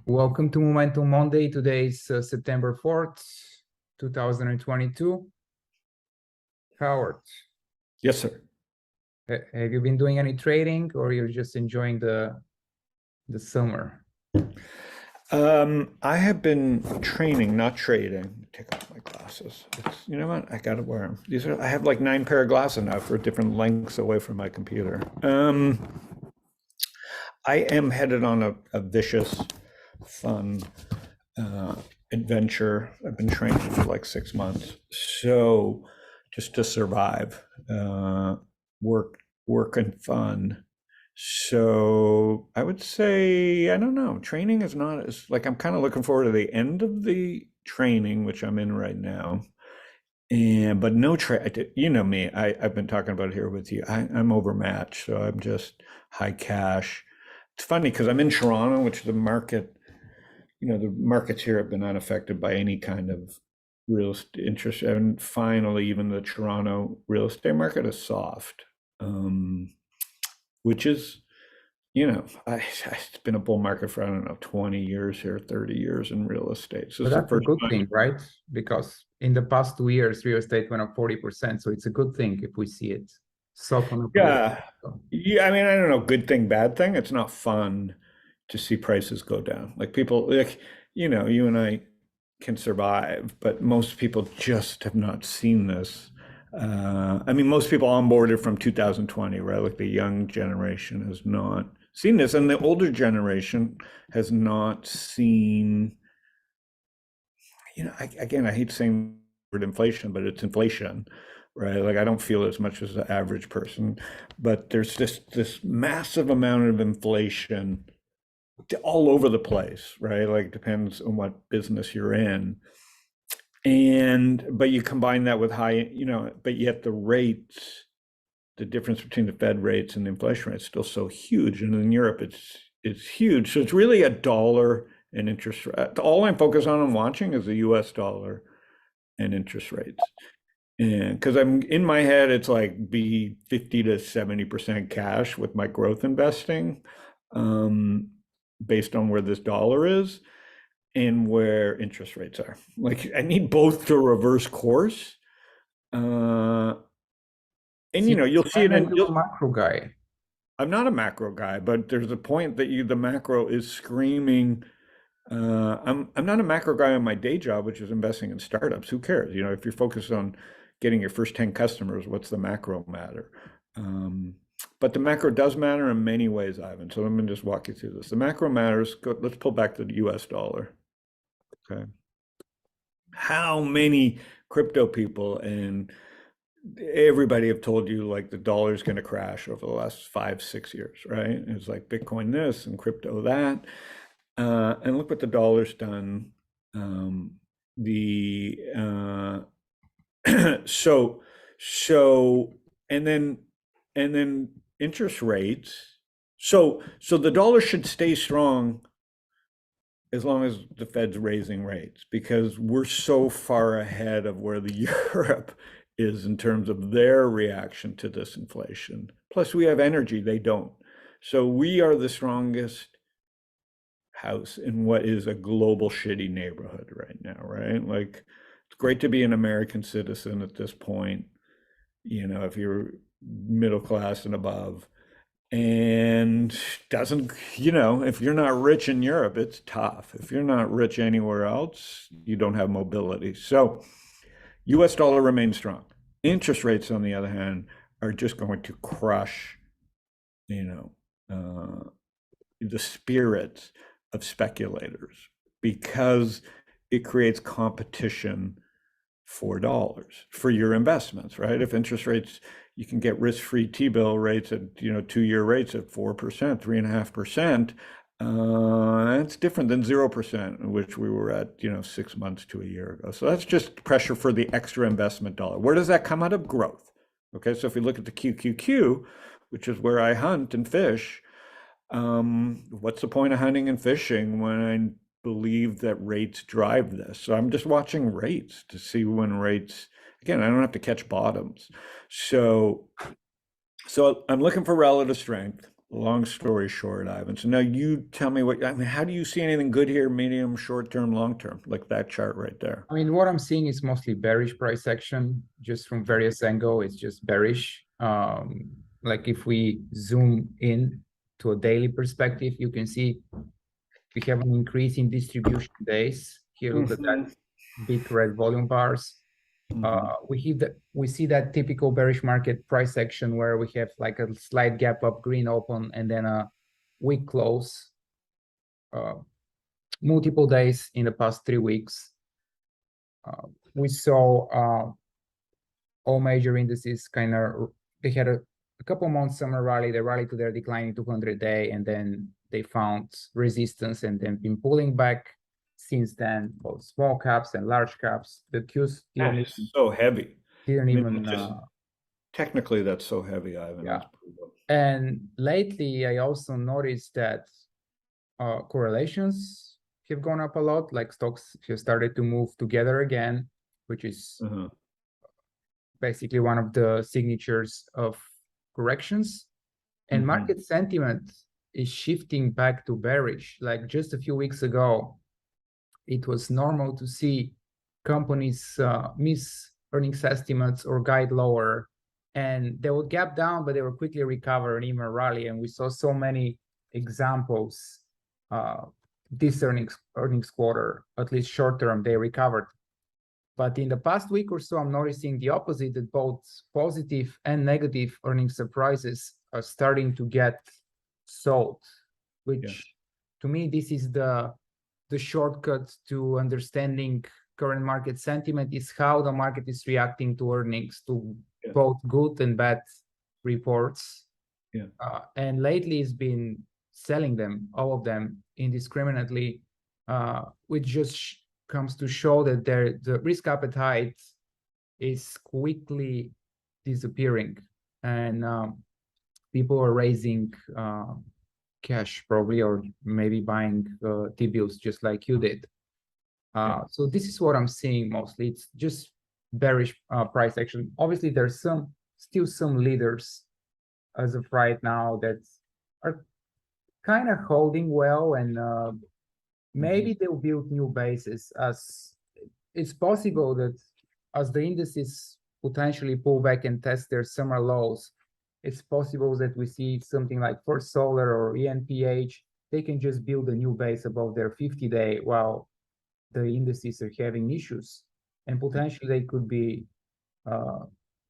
Welcome to Momentum Monday. Today is September 4th, 2022. Howard, Yes, sir. have you been doing any trading, or you're just enjoying the summer? I have been training, not trading. Take off my glasses. You know what? I gotta wear them. I have like 9 pair of glasses now for different lengths away from my computer. I am headed on a vicious, fun adventure. I've been training for like 6 months. So just to survive, work and fun. So I would say, I don't know, training is not as like, I'm kind of looking forward to the end of the training, which I'm in right now. But no trade, you know me, I've been talking about it here with you. I'm overmatched, so I'm just high cash. It's funny because I'm in Toronto, which the market, the markets here have been unaffected by any kind of real estate interest. And finally, even the Toronto real estate market is soft. Which is, it's been a bull market for, I don't know, 20 years here, 30 years in real estate. So But that's a good thing, right? Because in the past 2 years, real estate went up 40%. So it's a good thing if we see it soften up. Yeah. Yeah. I mean, I don't know, good thing, bad thing. It's not fun to see prices go down. Like people, like, you and I can survive, but most people just have not seen this. I mean, most people onboarded from 2020, right? Like the young generation has not seen this, and the older generation has not seen, again, I hate saying the word inflation, but it's inflation, right? Like I don't feel as much as the average person, but there's this massive amount of inflation all over the place, right? Like depends on what business you're in. But you combine that with high, but yet the rates, the difference between the Fed rates and the inflation rate is still so huge. And in Europe, it's huge. So it's really a dollar and interest rate. All I'm focused on and watching is the US dollar and interest rates. And because I'm in my head, it's like be 50 to 70% cash with my growth investing, based on where this dollar is and where interest rates are. Like I need both to reverse course. And you'll see it in you're a macro guy. I'm not a macro guy, but there's a point that the macro is screaming. I'm not a macro guy on my day job, which is investing in startups. Who cares? If you're focused on getting your first 10 customers, what's the macro matter? But the macro does matter in many ways, Ivan. So let me just walk you through this. The macro matters. Let's pull back to the US dollar. Okay. How many crypto people and everybody have told you like the dollar's going to crash over the last 5-6 years, right? It's like Bitcoin this and crypto that. And look what the dollar's done. And then interest rates. So the dollar should stay strong as long as the Fed's raising rates, because we're so far ahead of where the Europe is in terms of their reaction to this inflation. Plus we have energy, they don't. So we are the strongest house in what is a global shitty neighborhood right now, right? Like it's great to be an American citizen at this point, if you're middle class and above. And doesn't, if you're not rich in Europe, it's tough. If you're not rich anywhere else, you don't have mobility. So US dollar remains strong. Interest rates, on the other hand, are just going to crush, the spirits of speculators, because it creates competition for dollars for your investments, right? If interest rates, you can get risk-free T-bill rates at 2-year rates at 4%, 3.5%. It's different than 0%, which we were at 6 months to a year ago. So that's just pressure for the extra investment dollar. Where does that come out of? Growth. Okay, so if we look at the QQQ, which is where I hunt and fish, what's the point of hunting and fishing when I believe that rates drive this? So I'm just watching rates to see when rates, again, I don't have to catch bottoms. So I'm looking for relative strength. Long story short, Ivan. So now you tell me what, I mean, how do you see anything good here, medium, short term, long term, like that chart right there? I mean, what I'm seeing is mostly bearish price action, just from various angle. It's just bearish. Like if we zoom in to a daily perspective, you can see we have an increase in distribution days. Here, look at that Mhm. big red volume bars. Mhm. We see that typical bearish market price action where we have like a slight gap up, green open, and then a weak close. Multiple days in the past 3 weeks. We saw all major indices kind of, they had a couple months summer rally, they rallied to their declining 200-day, and then they found resistance and then been pulling back since then, both small caps and large caps. The Qs That's so heavy. didn't I mean, even just technically, that's so heavy, Ivan. yeah. That's brutal. And lately, I also noticed that correlations have gone up a lot, like stocks have started to move together again, which is Uh-huh. basically one of the signatures of corrections. And Mhm. market sentiment is shifting back to bearish. Like just a few weeks ago, it was normal to see companies miss earnings estimates or guide lower, and they would gap down, but they would quickly recover and even rally. And we saw so many examples this earnings quarter, at least short term, they recovered. But in the past week or so, I'm noticing the opposite, that both positive and negative earnings surprises are starting to get sold, Yeah. which to me, this is the shortcut to understanding current market sentiment, is how the market is reacting to earnings, to Yeah. both good and bad reports. Yeah. And lately it's been selling them, all of them, indiscriminately, which just comes to show that the risk appetite is quickly disappearing, and people are raising cash probably, or maybe buying T-bills just like you did. Yeah. So this is what I'm seeing mostly. It's just bearish price action. Obviously, there's still some leaders as of right now that are kind of holding well, and Mhm. maybe they'll build new bases. As it's possible that as the indices potentially pull back and test their summer lows, it's possible that we see something like First Solar or ENPH. They can just build a new base above their 50-day while the indices are having issues, and potentially they could be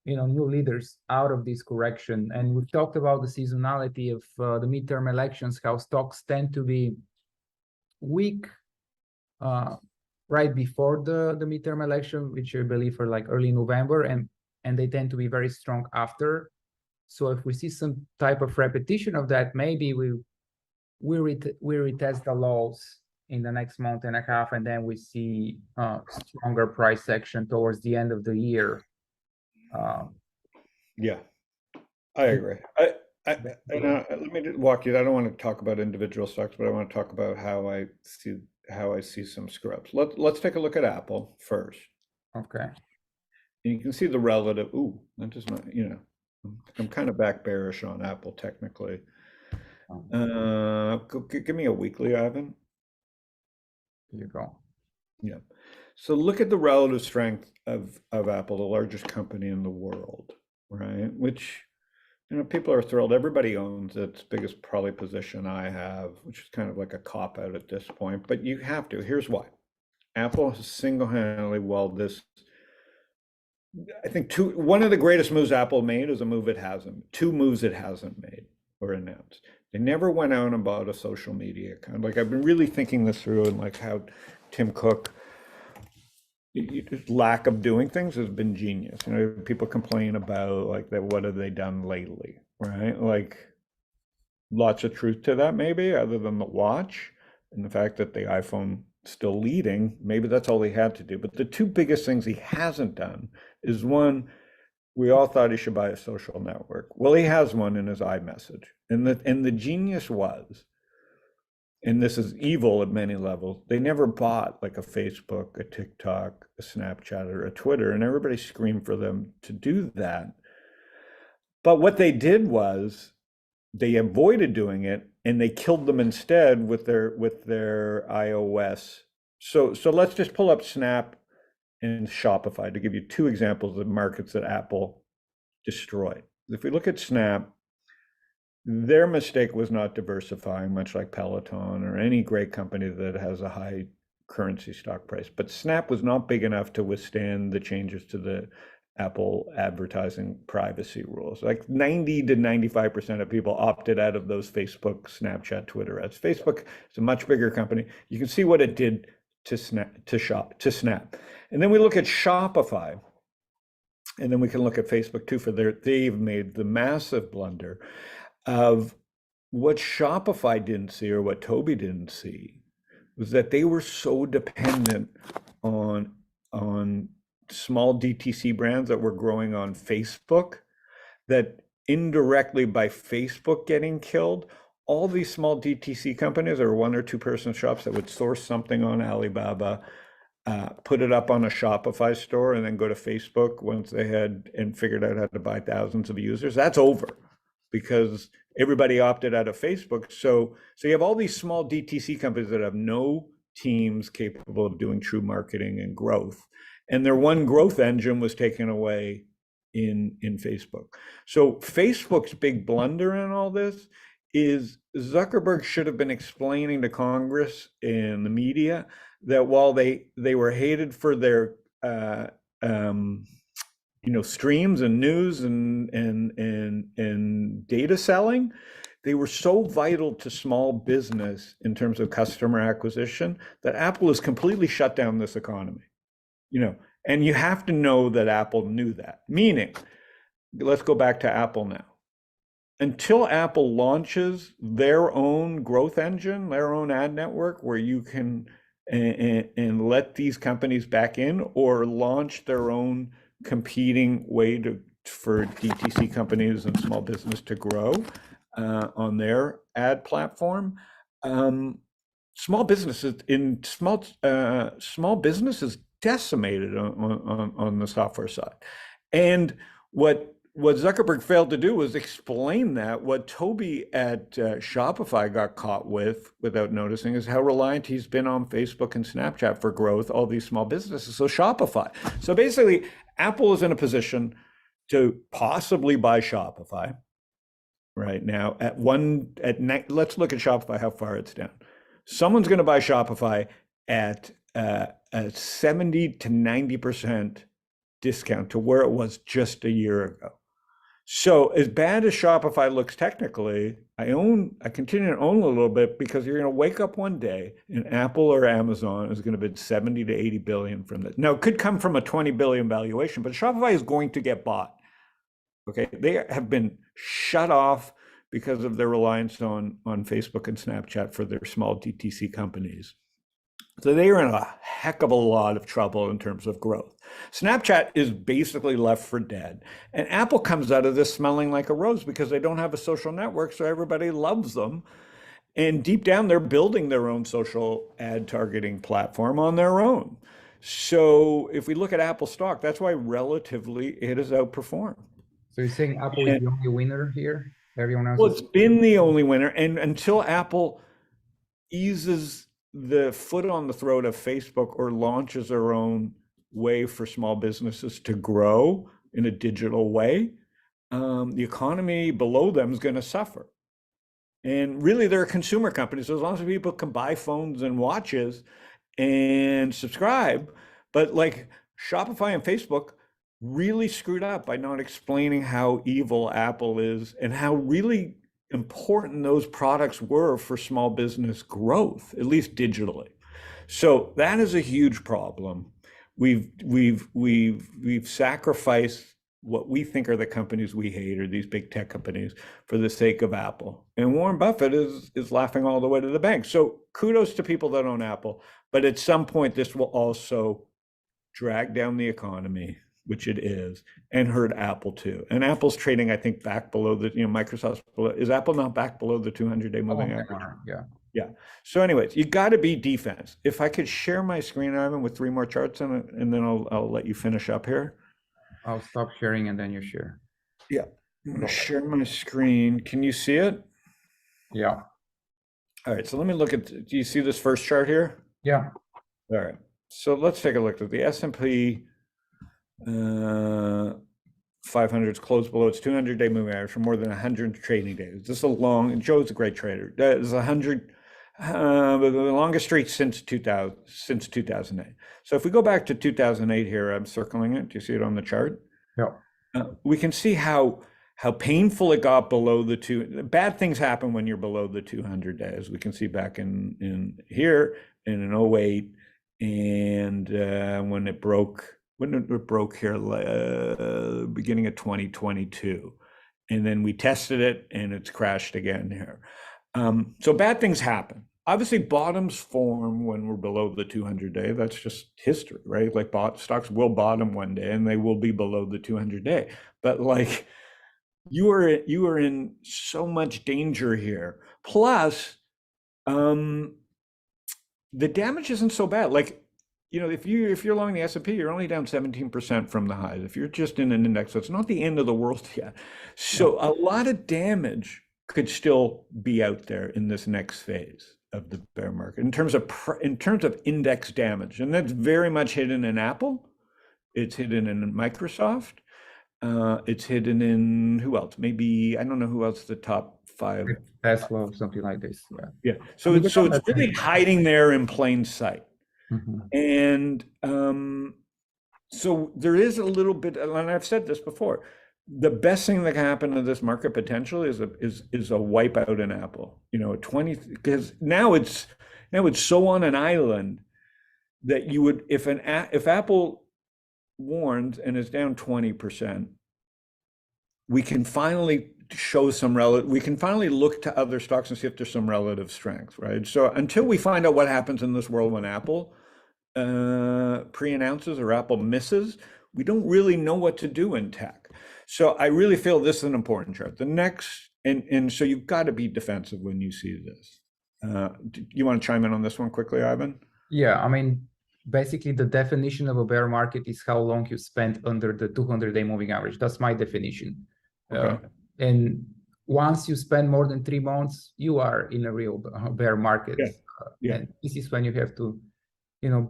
new leaders out of this correction. And we've talked about the seasonality of the midterm elections, how stocks tend to be weak right before the midterm election, which I believe are like early November, and they tend to be very strong after. So if we see some type of repetition of that, maybe we retest the lows in the next month and a half, and then we see stronger price action towards the end of the year. Yeah. I agree. Let me walk you. I don't want to talk about individual stocks, but I want to talk about how I see some scrubs. Let's take a look at Apple first. Okay. And you can see the relative. Ooh, that does not. I'm kind of back bearish on Apple technically. Give me a weekly, Ivan. Here you go. Yeah. So look at the relative strength of Apple, the largest company in the world, right? Which people are thrilled. Everybody owns its biggest probably position I have, which is kind of like a cop out at this point, but you have to. Here's why. Apple has single-handedly, I think one of the greatest moves Apple made is a move it hasn't, two moves it hasn't made or announced. They never went out and bought a social media account. Like I've been really thinking this through, and like how Tim Cook lack of doing things has been genius. People complain about like that. What have they done lately, right? Like lots of truth to that, maybe, other than the watch and the fact that the iPhone still leading. Maybe that's all he had to do. But the two biggest things he hasn't done is one, we all thought he should buy a social network. Well, he has one in his iMessage, and the genius was, and this is evil at many levels, they never bought like a Facebook, a TikTok, a Snapchat, or a Twitter, and everybody screamed for them to do that. But what they did was they avoided doing it and they killed them instead with their iOS. So let's just pull up Snap and Shopify to give you two examples of markets that Apple destroyed. If we look at Snap, their mistake was not diversifying, much like Peloton or any great company that has a high currency stock price. But Snap was not big enough to withstand the changes to the Apple advertising privacy rules. Like 90 to 95% of people opted out of those Facebook, Snapchat, Twitter ads. Facebook is a much bigger company. You can see what it did to Snap. And then we look at Shopify. And then we can look at Facebook too they've made the massive blunder of what Shopify didn't see or what Toby didn't see was that they were so dependent on small DTC brands that were growing on Facebook that indirectly by Facebook getting killed, all these small DTC companies or one or two person shops that would source something on Alibaba, put it up on a Shopify store and then go to Facebook once they had and figured out how to buy thousands of users, that's over because everybody opted out of Facebook. So you have all these small DTC companies that have no teams capable of doing true marketing and growth. And their one growth engine was taken away in Facebook. So Facebook's big blunder in all this is Zuckerberg should have been explaining to Congress and the media that while they were hated for their streams and news and data selling, they were so vital to small business in terms of customer acquisition that Apple has completely shut down this economy. And you have to know that Apple knew that. Meaning, let's go back to Apple now. Until Apple launches their own growth engine, their own ad network, where you can and let these companies back in or launch their own competing way for DTC companies and small business to grow on their ad platform. Small businesses decimated on the software side. And what Zuckerberg failed to do was explain that. What Toby at Shopify got caught with, without noticing, is how reliant he's been on Facebook and Snapchat for growth, all these small businesses. So Shopify. So basically, Apple is in a position to possibly buy Shopify right now let's look at Shopify, how far it's down. Someone's going to buy Shopify at a 70 to 90% discount to where it was just a year ago. So as bad as Shopify looks technically, I continue to own a little bit because you're going to wake up one day and Apple or Amazon is going to bid 70 to 80 billion from this. Now, it could come from a 20 billion valuation, but Shopify is going to get bought. Okay, they have been shut off because of their reliance on Facebook and Snapchat for their small DTC companies. So they are in a heck of a lot of trouble in terms of growth. Snapchat is basically left for dead. And Apple comes out of this smelling like a rose because they don't have a social network, so everybody loves them. And deep down, they're building their own social ad targeting platform on their own. So if we look at Apple stock, that's why relatively it has outperformed. So you're saying Apple is the only winner here? Everyone else Well, it's been the only winner. And until Apple eases the foot on the throat of Facebook or launches their own way for small businesses to grow in a digital way, the economy below them is going to suffer. And really, they're a consumer company. So as long as people can buy phones and watches and subscribe, but like Shopify and Facebook really screwed up by not explaining how evil Apple is and how really important those products were for small business growth, at least digitally. So that is a huge problem. We've sacrificed what we think are the companies we hate, or these big tech companies, for the sake of Apple. And Warren Buffett is laughing all the way to the bank. So kudos to people that own Apple, but at some point this will also drag down the economy, which it is, and hurt Apple too. And Apple's trading, I think, back below the, Microsoft's below. Is Apple not back below the 200-day moving average? Yeah. Yeah. So anyways, you got to be defense. If I could share my screen, Ivan, with 3 more charts and then I'll let you finish up here. I'll stop sharing and then you share. Yeah. I'm going to share my screen. Can you see it? Yeah, All right, so let me look at, do you see this first chart here? yeah, All right, so let's take a look at the S&P 500 is closed below its 200-day moving average for more than 100 trading days. This is a long, Joe's a great trader. That is 100, the longest streak since 2000, since 2008. So if we go back to 2008 here, I'm circling it. Do you see it on the chart? yeah. We can see how painful it got below the two. Bad things happen when you're below the 200 days. We can see back in here in an '08, and when it broke here, beginning of 2022, and then we tested it and it's crashed again here. So bad things happen. Obviously, bottoms form when we're below the 200-day. That's just history, right? Like stocks will bottom one day and they will be below the 200-day. But like you are in so much danger here. Plus, the damage isn't so bad. Like, if you're along the S&P, you're only down 17% from the highs. If you're just in an index, so it's not the end of the world yet. Yeah. So a lot of damage could still be out there in this next phase of the bear market in terms of index damage, and that's very much hidden in Apple. It's hidden in Microsoft. It's hidden in who else? Maybe I don't know who else the top five. Tesla or something like this. Yeah. Yeah. I So mean, it's they so don't it's have really hiding there in plain sight. Mhm. And so there is a little bit, and I've said this before, the best thing that can happen to this market potentially is a wipeout in Apple. 20, because now it's so on an island that you would, if Apple warns and is down 20%, we can finally we can finally look to other stocks and see if there's some relative strength, right? So until we find out what happens in this world when Apple pre-announces or Apple misses, we don't really know what to do in tech. So I really feel this is an important chart. The next, and so you've got to be defensive when you see this. You want to chime in on this one quickly, Ivan? Yeah, I mean, basically the definition of a bear market is how long you spend under the 200-day moving average. That's my definition. Okay. And once you spend more than 3 months, you are in a real bear market. Yeah. Yeah. And this is when you have to,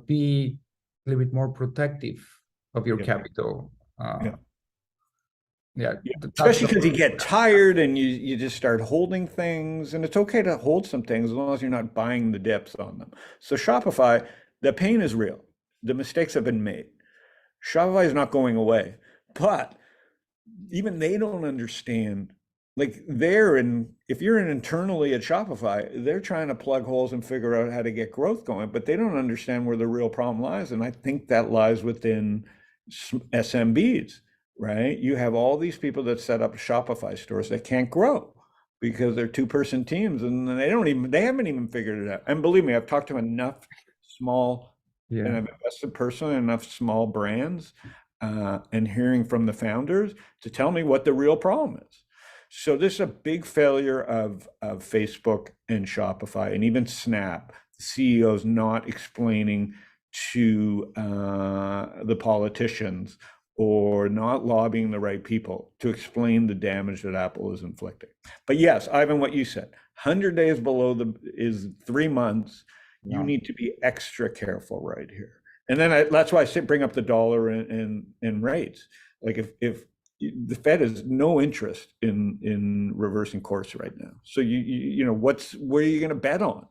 be a little bit more protective of your Yeah. capital. Yeah. Yeah, Yeah. that's Especially because you get tired and you just start holding things, and it's okay to hold some things as long as you're not buying the dips on them. So Shopify, the pain is real. The mistakes have been made. Shopify is not going away, but even they don't understand. Like if you're internally at Shopify, they're trying to plug holes and figure out how to get growth going, but they don't understand where the real problem lies. And I think that lies within SMBs, right? You have all these people that set up Shopify stores that can't grow because they're two-person teams and they haven't even figured it out. And believe me, I've talked to enough small and yeah, I've invested personally in enough small brands and hearing from the founders to tell me what the real problem is. So this is a big failure of Facebook and Shopify and even Snap. The CEOs not explaining to the politicians or not lobbying the right people to explain the damage that Apple is inflicting. But yes, Ivan, what you said, 100 days below is 3 months. You yeah. need to be extra careful right here. And then that's why I bring up the dollar and rates. Like if the Fed has no interest in reversing course right now. So where are you going to bet on?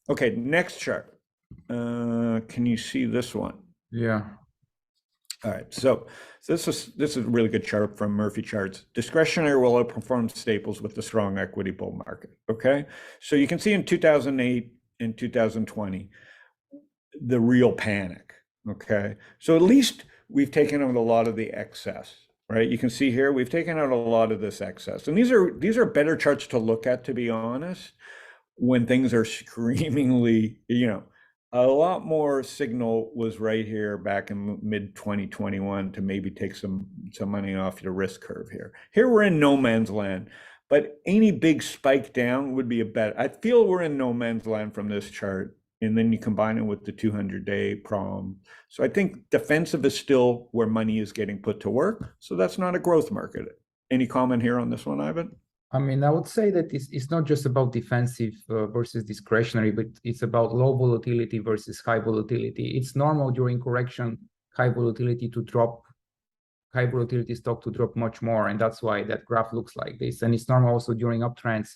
Okay, next chart. Can you see this one? Yeah. All right, so this is a really good chart from Murphy Charts. Discretionary will outperform staples with the strong equity bull market. Okay, so you can see in 2008 and 2020 the real panic. Okay, so at least we've taken out a lot of the excess, right? You can see here we've taken out a lot of this excess, and these are better charts to look at, to be honest, when things are screamingly, a lot more signal was right here back in mid 2021 to maybe take some money off your risk curve here. Here we're in no man's land, but any big spike down would be a bet. I feel we're in no man's land from this chart. And then you combine it with the 200-day prom. So I think defensive is still where money is getting put to work. So that's not a growth market. Any comment here on this one, Ivan? I mean, I would say that it's not just about defensive versus discretionary, but it's about low volatility versus high volatility. It's normal during correction, high volatility to drop, high volatility stock to drop much more, and that's why that graph looks like this. And it's normal also during uptrends,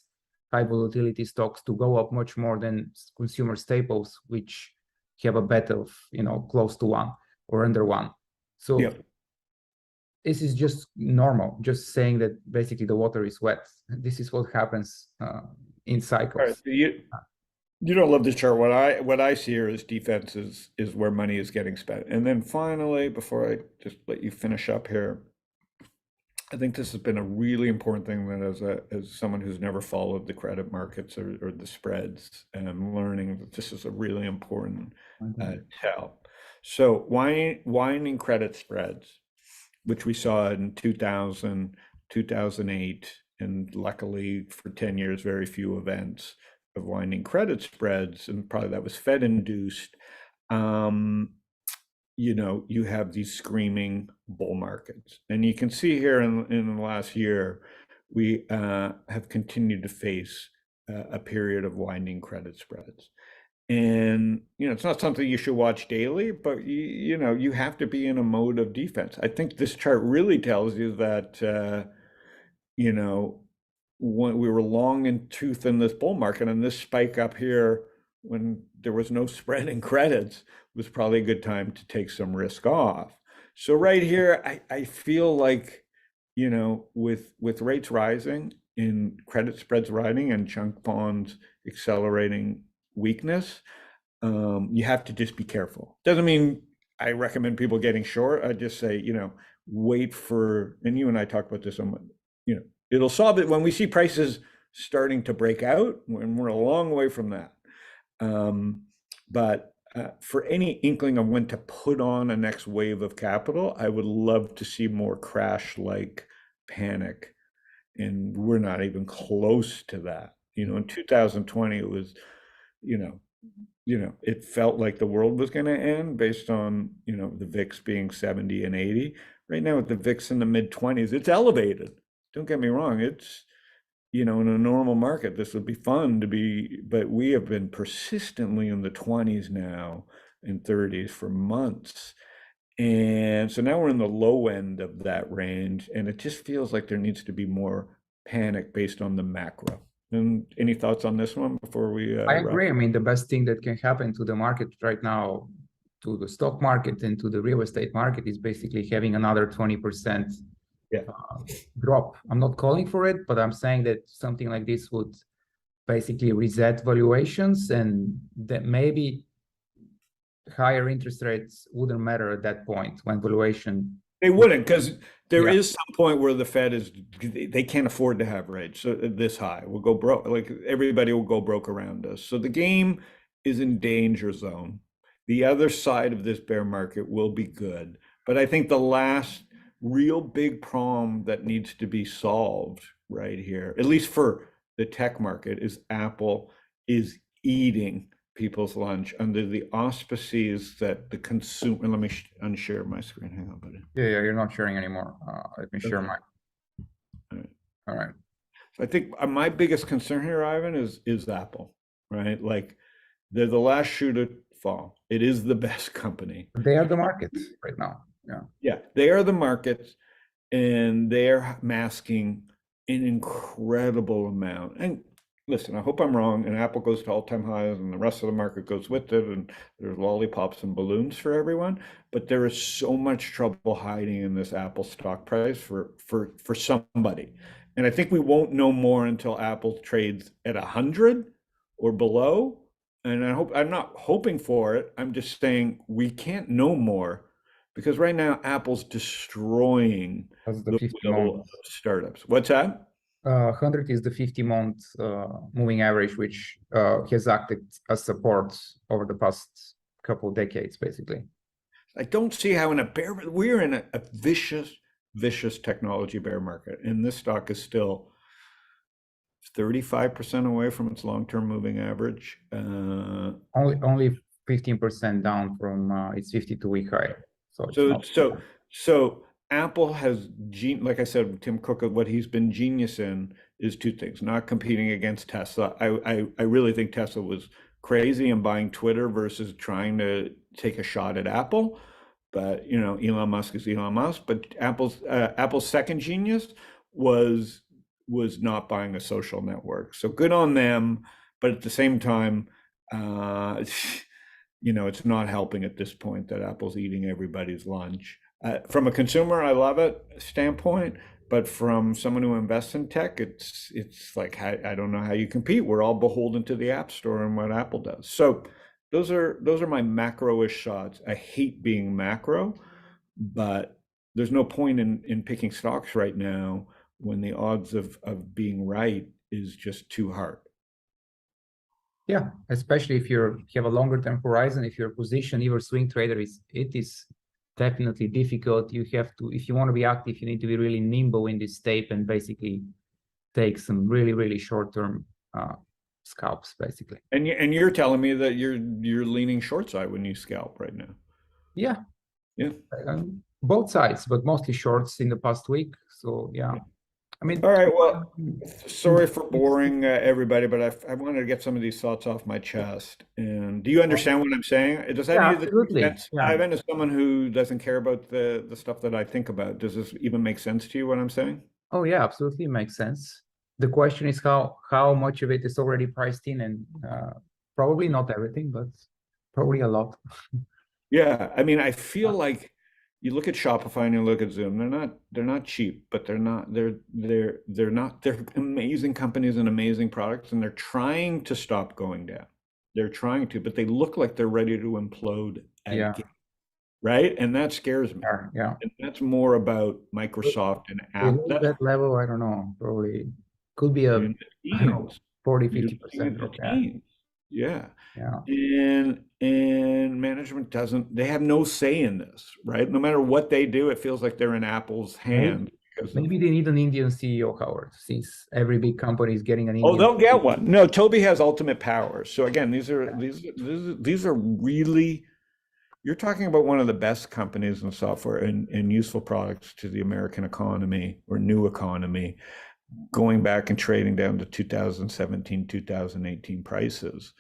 high volatility stocks to go up much more than consumer staples, which have a bet of, you know, close to one or under one. So Yeah. this is just normal, just saying that basically the water is wet. This is what happens in All right. cycles. So you don't love this chart. What I see here is defense is where money is getting spent. And then finally, before I just let you finish up here, I think this has been a really important thing that as someone who's never followed the credit markets or the spreads, and I'm learning that this is a really important tell. So winding credit spreads, which we saw in 2000, 2008, and luckily for 10 years, very few events of winding credit spreads, and probably that was Fed induced. You know, you have these screaming bull markets. And you can see here in the last year, we have continued to face a period of winding credit spreads. And, you know, it's not something you should watch daily, but, you know, you have to be in a mode of defense. I think this chart really tells you that, you know, when we were long in tooth in this bull market, and this spike up here when there was no spread in credits was probably a good time to take some risk off. So right here, I feel like, you know, with rates rising and credit spreads rising and junk bonds accelerating weakness, you have to just be careful. Doesn't mean I recommend people getting short. I just say, you know, wait for, and you and I talked about this on, you know, it'll solve it when we see prices starting to break out, when we're a long way from that. But for any inkling of when to put on a next wave of capital, I would love to see more crash-like panic. And we're not even close to that. You know, in 2020, it was, you know, it felt like the world was going to end based on, you know, the VIX being 70 and 80. Right now, with the VIX in the mid 20s, it's elevated. Don't get me wrong. It's, you know, in a normal market, this would be fun to be, but we have been persistently in the 20s now and 30s for months. And so now we're in the low end of that range, and it just feels like there needs to be more panic based on the macro. And any thoughts on this one before we I agree. I mean, the best thing that can happen to the market right now, to the stock market and to the real estate market, is basically having another 20% drop. I'm not calling for it, but I'm saying that something like this would basically reset valuations, and that maybe higher interest rates wouldn't matter at that point when valuation. They wouldn't, because there is some point where the Fed is, they can't afford to have rates so this high. We'll go broke, like everybody will go broke around us. So the game is in danger zone. The other side of this bear market will be good. But I think the last real big problem that needs to be solved right here, at least for the tech market, is Apple is eating people's lunch under the auspices that the consumer. Let me unshare my screen. Hang on, buddy. Yeah, you're not sharing anymore. Let me share mine. All right. So I think my biggest concern here, Ivan, is Apple, right? Like, they're the last shoe to fall. It is the best company. They are the market right now. Yeah, they are the market, and they're masking an incredible amount. And listen, I hope I'm wrong, and Apple goes to all-time highs, and the rest of the market goes with it, and there's lollipops and balloons for everyone. But there is so much trouble hiding in this Apple stock price for somebody. And I think we won't know more until Apple trades at 100 or below. And I'm not hoping for it. I'm just saying we can't know more, because right now Apple's destroying the will of startups. What's that? 100 is the 50-month moving average, which has acted as support over the past couple of decades, basically. I don't see how we're in a vicious technology bear market, and this stock is still 35% away from its long-term moving average. Only 15% down from its 52-week high. So Apple has, like I said, Tim Cook, what he's been genius in is two things: not competing against Tesla. I really think Tesla was crazy in buying Twitter versus trying to take a shot at Apple. But you know, Elon Musk is Elon Musk. But Apple's second genius was not buying a social network. So good on them. But at the same time, you know, it's not helping at this point that Apple's eating everybody's lunch. From a consumer, I love it standpoint, but from someone who invests in tech, it's like I don't know how you compete. We're all beholden to the App Store and what Apple does. So those are my macro-ish shots. I hate being macro, but there's no point in picking stocks right now when the odds of being right is just too hard. Yeah, especially if you have a longer term horizon, if your position, your swing trader it is definitely difficult. You have to, if you want to be active, you need to be really nimble in this tape and basically take some really, really short term scalps, basically. And you're telling me that you're leaning short side when you scalp right now. Yeah. Yeah. Both sides, but mostly shorts in the past week. So yeah. I mean, all right. Well, sorry for boring everybody, but I wanted to get some of these thoughts off my chest. And do you understand what I'm saying? Does any yeah, of this absolutely. make sense? Yeah. Ivan, as someone who doesn't care about the stuff that I think about, does this even make sense to you, what I'm saying? Oh yeah, absolutely makes sense. The question is how much of it is already priced in, and probably not everything, but probably a lot. Yeah, I mean, I feel like you look at Shopify and you look at Zoom, they're not cheap, but they're amazing companies and amazing products, and they're trying to stop going down. They're trying to, but they look like they're ready to implode Yeah. again, right? And that scares me. Yeah. And that's more about Microsoft and Apple. Below that level, I don't know, probably could be a, In I don't know, teens. 40, You're looking 50% at the drop. Yeah. teens. Yeah. Yeah. And management doesn't, they have no say in this, right? No matter what they do, it feels like they're in Apple's hand because of, Maybe they need an Indian CEO, Howard, since every big company is getting an oh, Indian. they'll get one. No, Toby has ultimate power. So again, these are really, you're talking about one of the best companies in software and useful products to the American economy or new economy, going back and trading down to 2017, 2018 prices.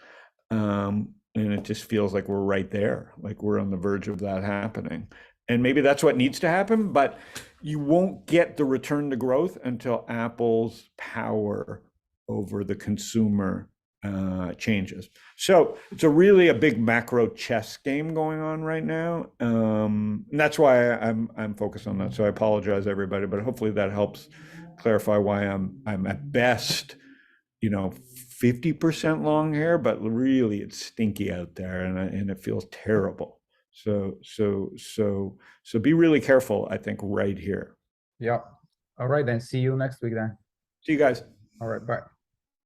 And it just feels like we're right there, like we're on the verge of that happening. And maybe that's what needs to happen, but you won't get the return to growth until Apple's power over the consumer changes. So it's a big macro chess game going on right now. And that's why I'm focused on that. So I apologize, everybody, but hopefully that helps clarify why I'm at best, you know, 50% long hair, but really it's stinky out there and it feels terrible. So be really careful, I think, right here. Yeah. All right, then. See you next week then. See you guys. All right. Bye.